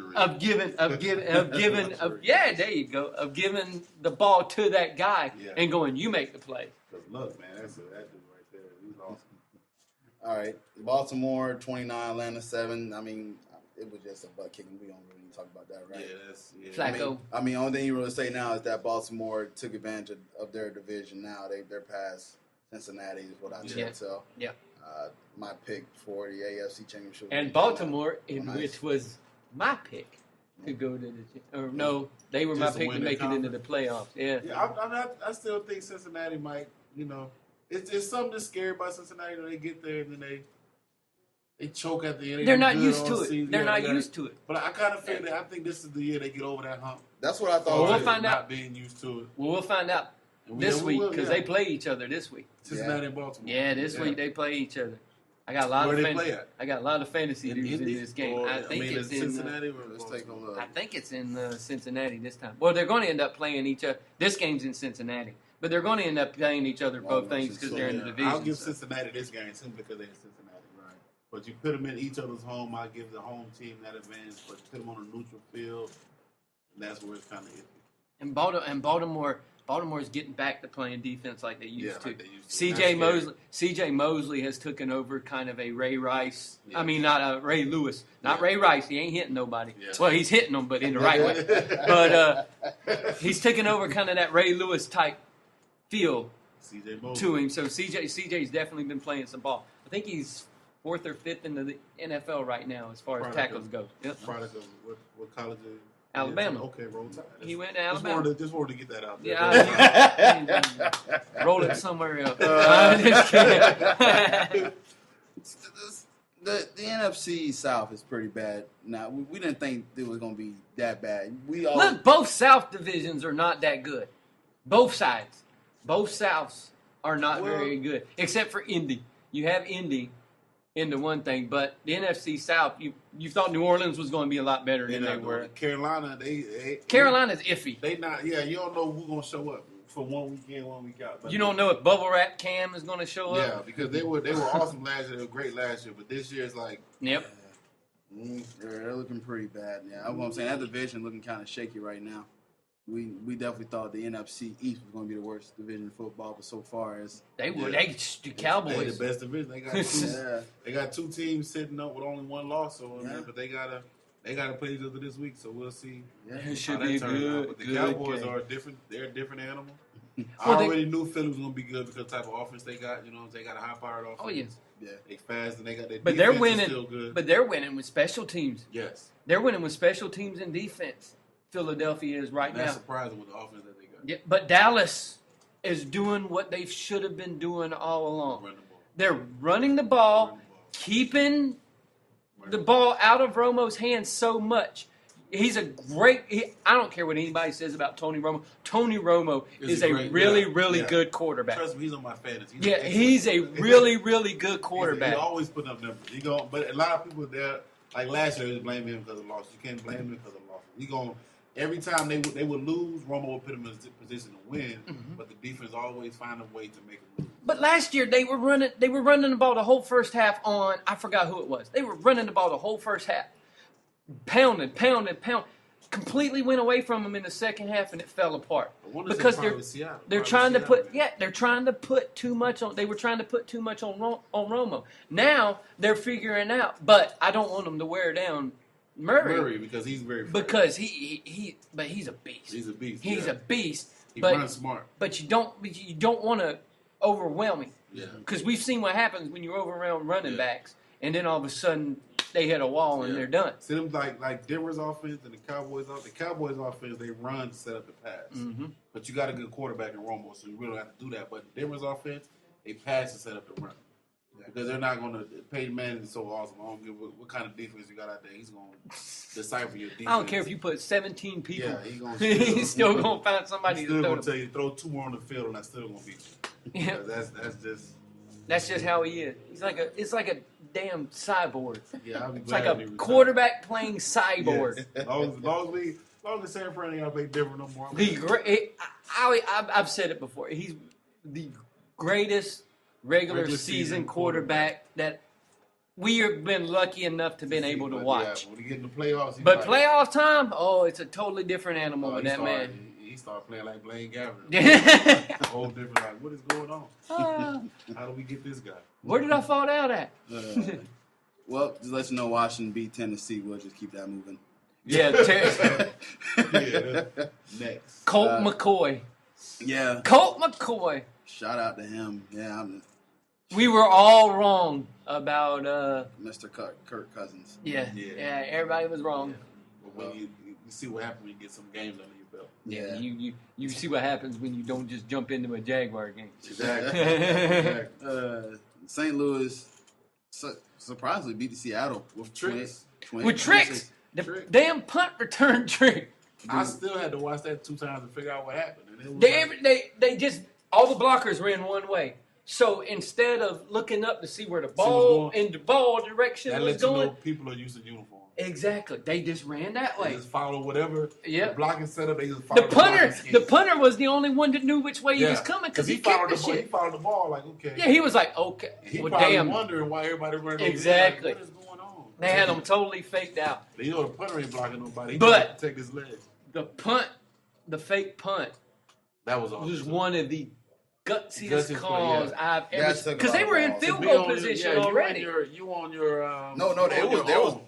mastery of giving there you go, of giving the ball to that guy and going, you make the play. Because look, man, that dude right there, he's awesome. All right, Baltimore 29, Atlanta 7. I mean, it was just a butt kicking. We don't really need to talk about that, right? Yeah, Flacco. I mean, only thing you really say now is that Baltimore took advantage of their division. Now they're past Cincinnati, is what I can tell. Yeah. My pick for the AFC Championship. And Baltimore, which was my pick to go to they were my pick to make it into the playoffs. Yeah. I still think Cincinnati might. It's something that's scary about Cincinnati when they get there and then they choke at the end. They're not used to it. They're not used to it. But I kind of feel that I think this is the year they get over that hump. That's what I thought. Well, we'll find out. Not being used to it. Well, we'll find out this week because they play each other this week. Cincinnati and Baltimore. Yeah, this week they play each other. I got a lot of fantasy dudes in this game. I think it's in Cincinnati. Let's take a look. I think it's in Cincinnati this time. Well, they're going to end up playing each other. This game's in Cincinnati, but they're going to end up playing each other both things because they're in the division. I'll give Cincinnati this game simply because they're in Cincinnati, right? But you put them in each other's home. I give the home team that advantage, but put them on a neutral field, and that's where it's kind of iffy. And Baltimore's getting back to playing defense like they used to. Like they used to. C.J. Mosley has taken over kind of a Ray Rice. I mean, not Ray Lewis. Not Ray Rice. He ain't hitting nobody. Yeah. Well, he's hitting them, but in the right way. But he's taken over kind of that Ray Lewis type feel to him. So C.J.'s definitely been playing some ball. I think he's 4th or 5th in the NFL right now as far as tackles go. Yep. Product of what college is? Alabama. Okay, roll tide. He went to Alabama. Just wanted to get that out there. Yeah, roll it somewhere else. Just kidding. The NFC South is pretty bad. Now we didn't think it was going to be that bad. Look, both South divisions are not that good. Both sides, both Souths are not very good, except for Indy. You have Indy in the one thing, but the NFC South, you thought New Orleans was going to be a lot better than they were. Carolina's iffy. They not. Yeah, you don't know who's going to show up for 1 week in, 1 week out. But you don't know if Bubble Wrap Cam is going to show up. Yeah, because they were awesome last year. They were great last year, but this year it's like they're looking pretty bad. Yeah, that's what I'm saying. That division looking kind of shaky right now. We definitely thought the NFC East was going to be the worst division in football, but so far as the Cowboys, they the best division. They got two teams sitting up with only one loss, but they gotta play each other this week, so we'll see. Yeah, it should be good. But the Cowboys are different. They're a different animal. I already knew Philly was going to be good because of the type of offense they got. They got a high-powered offense. Oh yes. Yeah, they fast and they got their but defense they're winning. Still good. But they're winning with special teams. Yes, they're winning with special teams and defense. Philadelphia is right now. That's surprising with the offense that they got. Yeah, but Dallas is doing what they should have been doing all along. They're running the ball, keeping the ball out of Romo's hands so much. He's a great. I don't care what anybody says about Tony Romo. Tony Romo is a really good quarterback. Trust me, he's on my fantasy. He's a really good quarterback. He always put up numbers. But a lot of people there, like last year, they blame him because of losses. You can't blame him because of losses. Every time they would lose, Romo would put him in a position to win, but the defense always find a way to make him lose. But last year they were running the ball the whole first half on. I forgot who it was. They were running the ball the whole first half, pounding. Completely went away from them in the second half, and it fell apart because they're trying to put too much on. They were trying to put too much on Romo. Now they're figuring out, but I don't want them to wear down Murray because he's very fast. Because but he's a beast. He's a beast. He's a beast. He runs smart. But you don't want to overwhelm him. Yeah. Because we've seen what happens when you overwhelm running backs, and then all of a sudden they hit a wall and they're done. See them like Denver's offense and the Cowboys offense. The Cowboys offense, they run to set up the pass. Mm-hmm. But you got a good quarterback in Romo, so you really don't have to do that. But Denver's offense, they pass to set up the run. Because they're not going to – Peyton Manning is so awesome. I don't give what kind of defense you got out there. He's going to decipher your defense. I don't care if you put 17 people. Yeah, he's still going to find somebody to throw. He's still going to tell you, throw 2 more on the field, and that's still going to beat you. Yeah. That's just how he is. It's like a damn cyborg. Yeah, it's like a quarterback playing cyborg. Yeah. As long as San Fran ain't got to play Denver no more. I've said it before. He's the greatest regular season quarterback that we have been lucky enough to been able to watch. Yeah, when he get in the playoffs, But playoff time, it's a totally different animal with that man. He started playing like Blaine Gabbert. A whole different, like, what is going on? How do we get this guy? Where did I fall out at? Well, just let you know, Washington beat Tennessee. We'll just keep that moving. Yeah, Next. Colt McCoy. Yeah. Colt McCoy. Shout out to him. Yeah, we were all wrong about Mr. Kirk Cousins. Yeah, everybody was wrong. Yeah. But when you see what happens when you get some games under your belt. Yeah, you see what happens when you don't just jump into a Jaguar game. Exactly. St. Louis surprisingly beat Seattle with tricks. With tricks. The damn punt return trick. I still had to watch that 2 times to figure out what happened. And They just all the blockers were in one way. So instead of looking up to see where the ball in the ball direction was going, you know people are used to uniform. Exactly. They just ran that way. They just follow whatever the blocking setup. They just follow the punter was the only one that knew which way he was coming because he followed kicked the shit. He followed the ball like, okay. Yeah, he was like, okay. He probably wondering why everybody running. Exactly. Like, what is going on? They had him totally faked out. You know the punter ain't blocking nobody. He but protect his legs. The fake punt, that was awesome. Was one of the gutsiest calls I've ever seen. Because they were in field goal position already. You on your no, they was on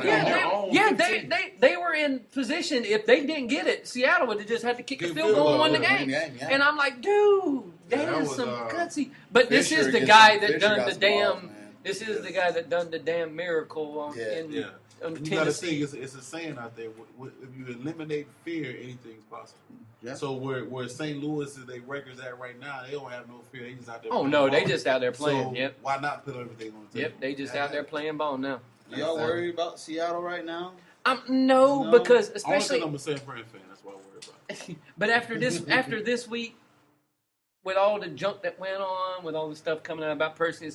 their own. Yeah, they were in position. If they didn't get it, Seattle would have just had to kick the field goal and win the game. And I'm like, dude, that is some gutsy. But this is the guy that done the damn. This is the guy that done the damn miracle on Tennessee. You got to think it's a saying out there. If you eliminate fear, anything's possible. Yeah. So where St. Louis is their records at right now, they don't have no fear. They just out there. Oh no, they just out there playing. So why not put everything on the table? Yep, they just out there playing ball now. Y'all worried about Seattle right now? No, because especially I'm a San Fran fan. That's what I'm worried about. But after this week, with all the junk that went on, with all the stuff coming out about Percy,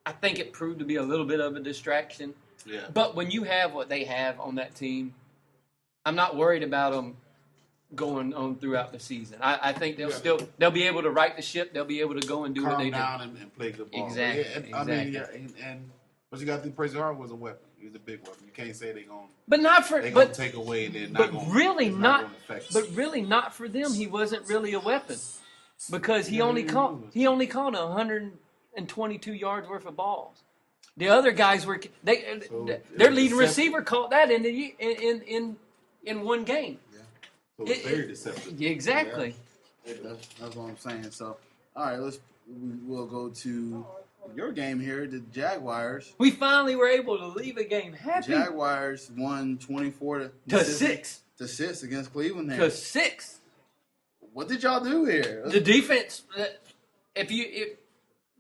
I think it proved to be a little bit of a distraction. Yeah. But when you have what they have on that team, I'm not worried about them going on throughout the season. I think they'll be able to right the ship. They'll be able to go and do what they do. Calm down and play good ball. Exactly. I mean, but you got to think Percy Harvin was a weapon. He was a big weapon. You can't say they're going. But not for. They're going to take away. They're not going. But really not for them. He wasn't really a weapon because he only caught 122 yards worth of balls. The other guys were their leading receiver caught that in one game. Yeah. So it's very deceptive. Exactly. Yeah. That's what I'm saying. So, all right, we'll go to your game here, the Jaguars. We finally were able to leave a game happy. Jaguars won 24 to 6 against Cleveland. To 6. What did y'all do here? The defense.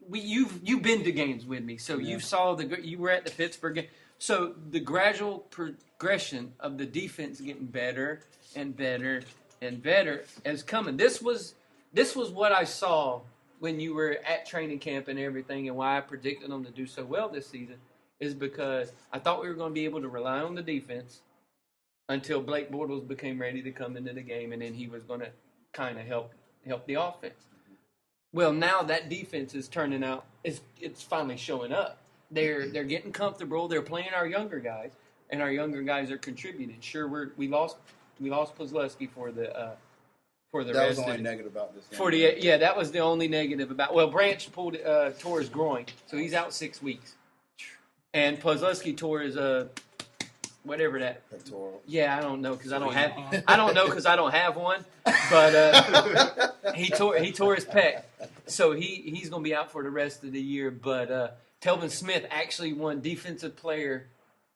You've been to games with me, so you saw you were at the Pittsburgh game. So the gradual progression of the defense getting better and better and better is coming. This was what I saw when you were at training camp and everything, and why I predicted them to do so well this season is because I thought we were going to be able to rely on the defense until Blake Bortles became ready to come into the game, and then he was going to kind of help the offense. Well, now that defense is turning out. It's finally showing up. They're getting comfortable. They're playing our younger guys, and our younger guys are contributing. Sure, we lost Pozleski for the that rest. That was the only negative about this game. 48. Yeah, that was the only negative about. Well, Branch tore his groin, so he's out 6 weeks, and Pozleski tore his whatever that. Pectoral. Yeah, I don't know because I don't have one. But he tore his pec, so he's going to be out for the rest of the year. But Telvin Smith actually won Defensive Player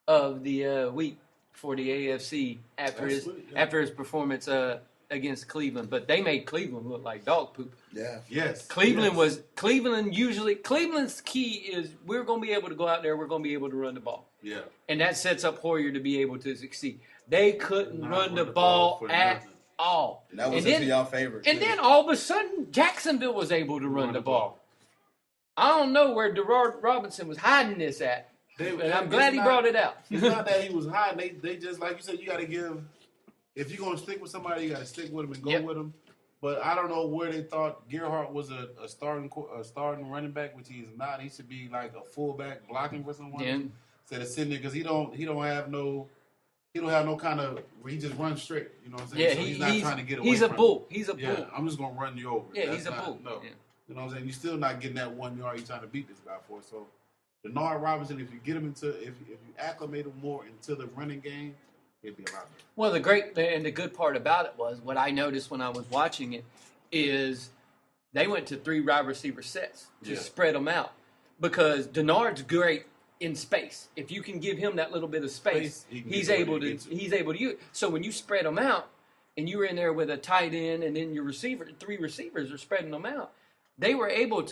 of the Week for the AFC after his performance against Cleveland. But they made Cleveland look like dog poop. Yeah. Yes. Cleveland's key is we're going to be able to go out there. We're going to be able to run the ball. Yeah. And that sets up Hoyer to be able to succeed. They couldn't run the ball at all. And that was into y'all favor. And then all of a sudden, Jacksonville was able to run the ball. I don't know where Derard Robinson was hiding this at. And I'm glad he brought it out. It's not that he was hiding. They just, like you said, you got to give. If you're going to stick with somebody, you got to stick with them and go with them. But I don't know where they thought Gerhardt was a starting running back, which he's not. He should be like a fullback blocking for someone. Yeah. Instead of sitting there because he don't have no kind of where he just runs straight. You know what I'm saying? Yeah, so he's not trying to get away. He's a from bull. it. He's a bull. I'm just gonna run you over. Yeah, he's a bull. No, Yeah. you know what I'm saying? You're still not getting that 1 yard you're trying to beat this guy for. So Denard Robinson, if you get him if you acclimate him more into the running game, it'd be a lot better. Well, the good part about it was what I noticed when I was watching it is they went to 3 wide receiver sets to spread them out because Denard's great in space. If you can give him that little bit of space, he's able to use it. So when you spread them out and you're in there with a tight end and then your 3 receivers are spreading them out, he was able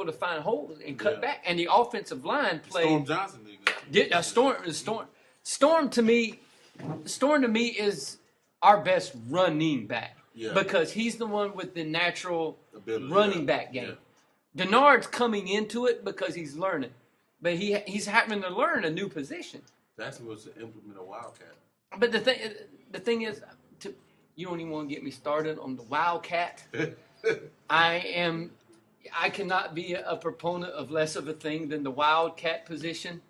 to find holes and cut back. And the offensive line played. Storm Johnson did Storm to me is our best running back. Yeah. Because he's the one with the natural ability, running back game. Yeah. Denard's coming into it because he's learning. But he's having to learn a new position. That's what's to implement a Wildcat. But the thing is, you don't even want to get me started on the Wildcat. I cannot be a proponent of less of a thing than the Wildcat position.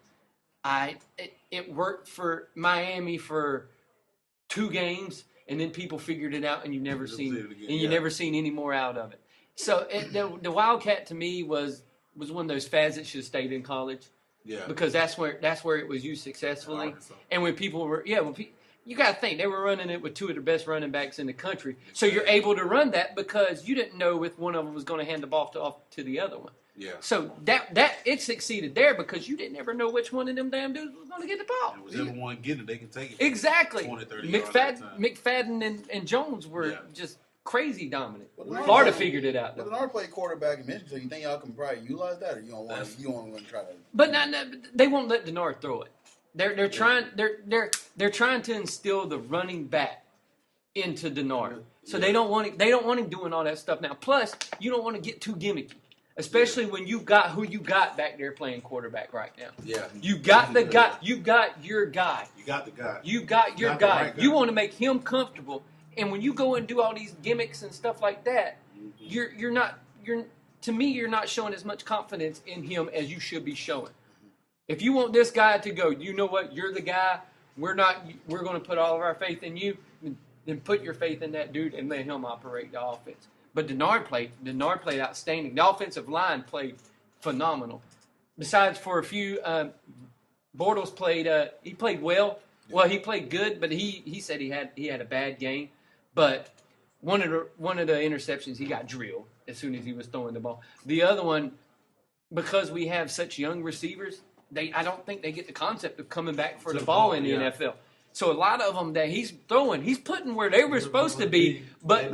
It worked for Miami for 2 games, and then people figured it out, and you never seen any more out of it. So the Wildcat to me was one of those fads that should have stayed in college. Yeah. Because that's where it was used successfully. And when people were you got to think they were running it with 2 of the best running backs in the country. So you're able to run that because you didn't know if one of them was going to hand the ball off to the other one. Yeah. So that it succeeded there because you didn't ever know which one of them damn dudes was going to get the ball. And whichever one getting it, they can take it. Exactly. 20, 30 yards at a time. McFadden and Jones were just crazy dominant. Florida figured it out. But Denard played quarterback in Michigan, so you think y'all can probably utilize that, or you don't want to try to? But they won't let Denard throw it. They're trying to instill the running back into Denard. So they don't want him doing all that stuff now. Plus, you don't want to get too gimmicky. Especially when you got who you got back there playing quarterback right now. Yeah. You got the guy. You got your guy. You got the guy. You got your guy. Right guy. You want to make him comfortable. And when you go and do all these gimmicks and stuff like that, you're not showing as much confidence in him as you should be showing. If you want this guy to go, you know what? You're the guy. We're going to put all of our faith in you. Then put your faith in that dude and let him operate the offense. But Denard played outstanding. The offensive line played phenomenal. Besides, for a few, Bortles played. He played well. Well, he played good, but he said he had a bad game. But one of the interceptions, he got drilled as soon as he was throwing the ball. The other one, because we have such young receivers, I don't think they get the concept of coming back for the ball in the NFL. So a lot of them that he's throwing, he's putting where they were supposed to be, but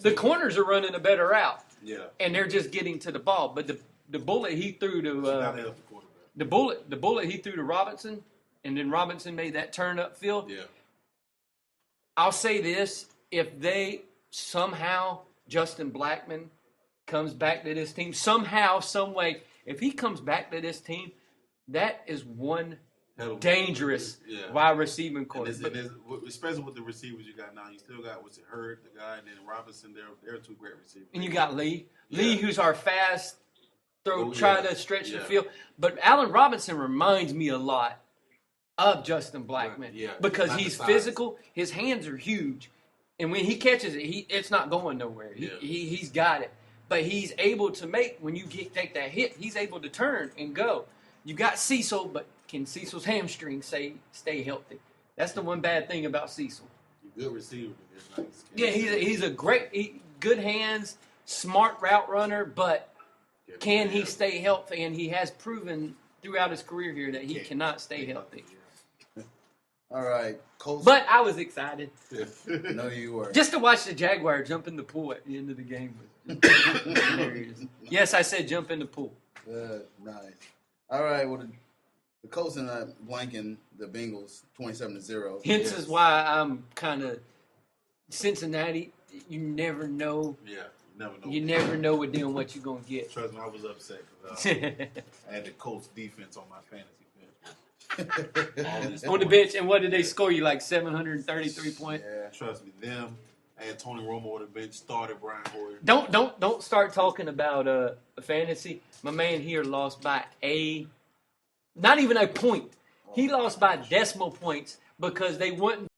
the corners are running a better route. Yeah. And they're just getting to the ball. But the bullet he threw to the bullet he threw to Robinson, and then Robinson made that turn upfield. Yeah. I'll say this: if they somehow Justin Blackmon comes back to this team somehow, some way, if he comes back to this team, that is one dangerous wide receiving core. Especially with the receivers you got now. You still got Hurd, the guy, and then Robinson. They're 2 great receivers. And you got Lee, who's our fast try to stretch the field. But Allen Robinson reminds me a lot of Justin Blackmon because he's physical. His hands are huge, and when he catches it, it's not going nowhere. He's got it. But he's able to when you take that hit, he's able to turn and go. You got Cecil, but can Cecil's hamstring stay healthy? That's the one bad thing about Cecil. Good receiver. Yeah, he's a good hands, smart route runner, but can he stay healthy? And he has proven throughout his career here that he cannot stay healthy. All right, Colts. But I was excited. No, you were. Just to watch the Jaguar jump in the pool at the end of the game was hilarious. Yes, I said jump in the pool. Nice. All right, well, the Colts ended up blanking the Bengals 27-0. Hence is why I'm kind of Cincinnati. You never know. Yeah, never know. You never know with them what you're gonna get. Trust me, I was upset because I had the Colts defense on my fantasy bench. On the bench, and what did they score you, like 733 points? Yeah, trust me, them And Tony Romo would have been started Brian Hoyer. Don't start talking about fantasy. My man here lost by not even a point. He lost by decimal points because they wouldn't